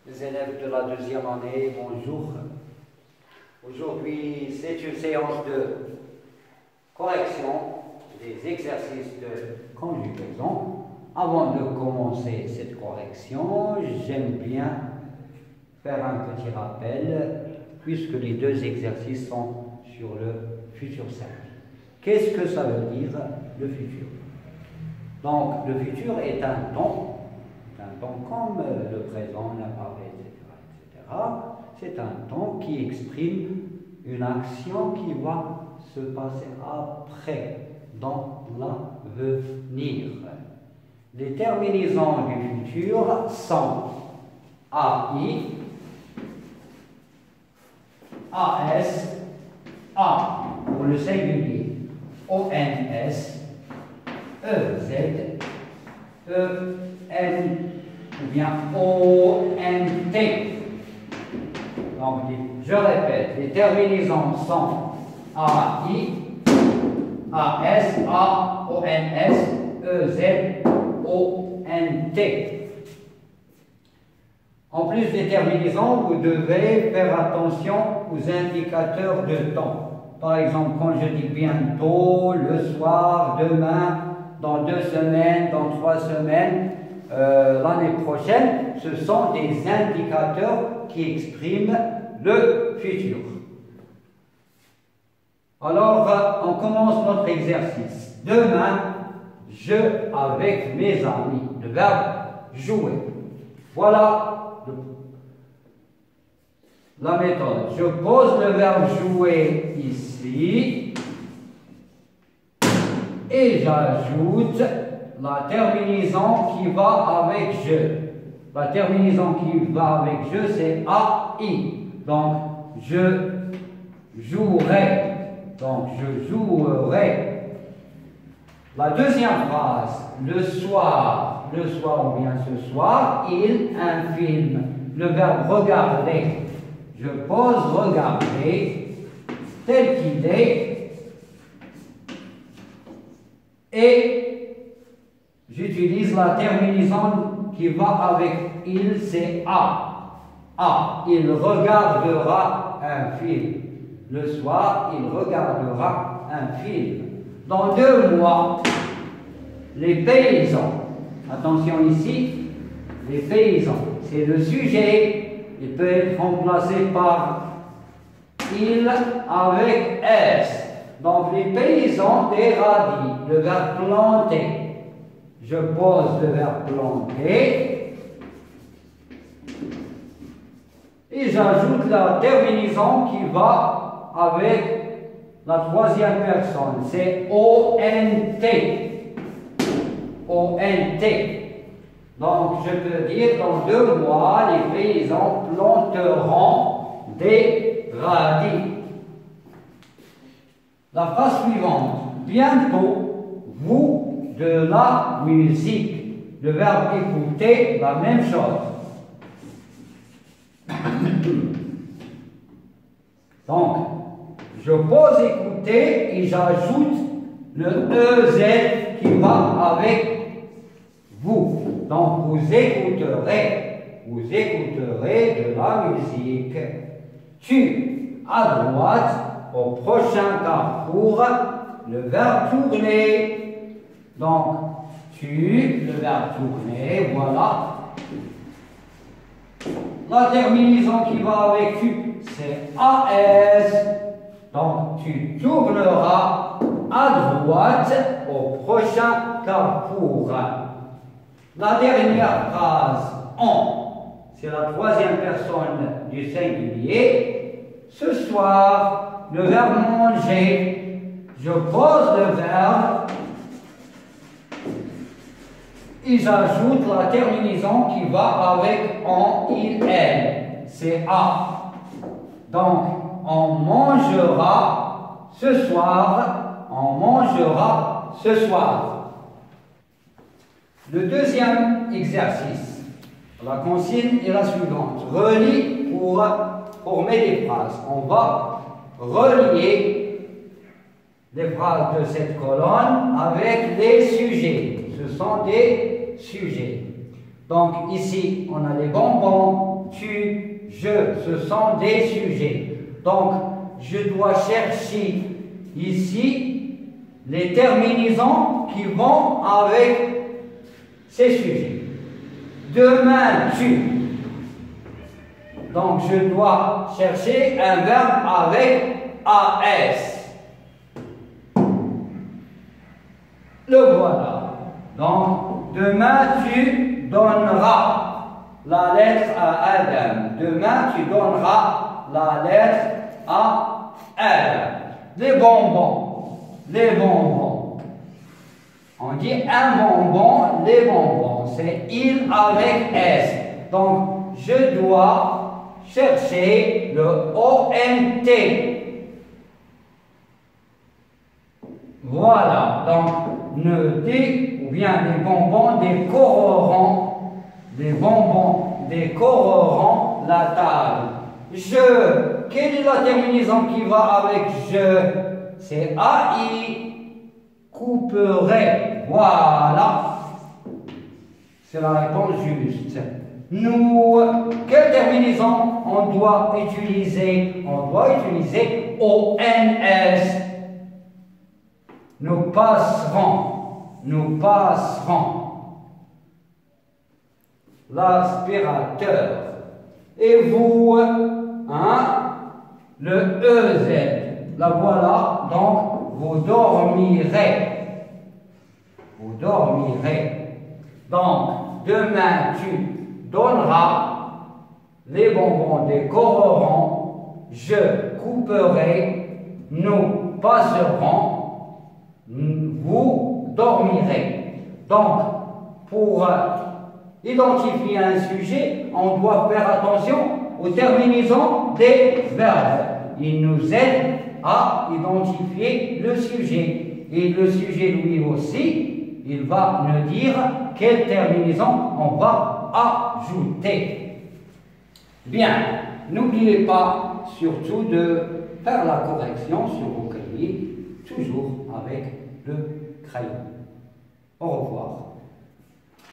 Les élèves de la deuxième année, bonjour. Aujourd'hui, c'est une séance de correction des exercices de conjugaison. Avant de commencer cette correction, j'aime bien faire un petit rappel, puisque les deux exercices sont sur le futur simple. Qu'est-ce que ça veut dire, le futur? Donc, le futur est un temps comme le présent, l'imparfait, etc. C'est un temps qui exprime une action qui va se passer après, dans l'avenir. Les terminaisons du futur sont AI, AS, A pour le singulier, ONS, EZ, EN ou bien ONT. Donc, je répète, les terminaisons sont AI, AS, A, ONS, EZ, ONT. En plus des terminaisons, vous devez faire attention aux indicateurs de temps. Par exemple, quand je dis bientôt, le soir, demain, dans 2 semaines, dans 3 semaines, l'année prochaine, ce sont des indicateurs qui expriment le futur. Alors, on commence notre exercice. Demain, je avec mes amis. Le verbe jouer. Voilà la méthode. Je pose le verbe jouer ici et j'ajoute la terminaison qui va avec je. La terminaison qui va avec je, c'est AI. Donc, je jouerai. Donc, je jouerai. La deuxième phrase, le soir ou bien ce soir, il un film. Le verbe regarder. Je pose regarder tel qu'il est et j'utilise la terminaison qui va avec il, c'est A. A, il regardera un film. Le soir, il regardera un film. Dans 2 mois, les paysans, attention ici, les paysans, c'est le sujet, il peut être remplacé par il avec S. Donc les paysans des radis, le verbe planter. Je pose le verbe planter et j'ajoute la terminaison qui va avec la troisième personne, c'est ONT. ONT. Donc, je peux dire, dans 2 mois, les paysans planteront des radis. La phrase suivante. Bientôt, vous, de la musique. Le verbe écouter, la même chose. Donc, je pose écouter et j'ajoute le EZ qui va avec vous. Donc, vous écouterez de la musique. Tu, à droite, au prochain carrefour, le verbe tourner. Donc, tu, le verbe tourner, voilà. La terminaison qui va avec tu, c'est AS. Donc, tu tourneras à droite au prochain carrefour. La dernière phrase, on, c'est la troisième personne du singulier. Ce soir, le verbe manger, je pose le verbe et j'ajoute la terminaison qui va avec on, il, elle. C'est A. Donc, on mangera ce soir. On mangera ce soir. Le deuxième exercice, la consigne est la suivante. Relie pour former des phrases. On va relier les phrases de cette colonne avec les sujets. Ce sont des sujets. Donc ici, on a les bonbons, ce sont des sujets. Donc, je dois chercher ici les terminaisons qui vont avec ces sujets. Demain, tu. Donc, je dois chercher un verbe avec AS. Le voilà. Donc, demain, tu donneras la lettre à Adam. Demain, tu donneras la lettre à Adam. Les bonbons. Les bonbons. On dit un bonbon, les bonbons. C'est il avec S. Donc, je dois chercher le ONT. Voilà. Donc, ne dit ou bien les bonbons décoreront. Les bonbons décoreront la table. Je. Quelle est la terminaison qui va avec je? C'est AI. Couperait. Voilà. C'est la réponse juste. Nous, quelle terminaison on doit utiliser? On doit utiliser ONS. Nous passerons. Nous passerons. L'aspirateur. Et vous, hein, le EZ. La voilà, donc vous dormirez. Vous dormirez. Donc, demain tu donneras, les bonbons décoreront, je couperai, nous passerons, vous dormirez. Donc, pour identifier un sujet, on doit faire attention aux terminaisons des verbes. Il nous aide à identifier le sujet. Et le sujet, lui aussi, il va nous dire quelle terminaison on va ajouter. Bien, n'oubliez pas surtout de faire la correction sur vos cahiers, toujours avec le crayon. Au revoir.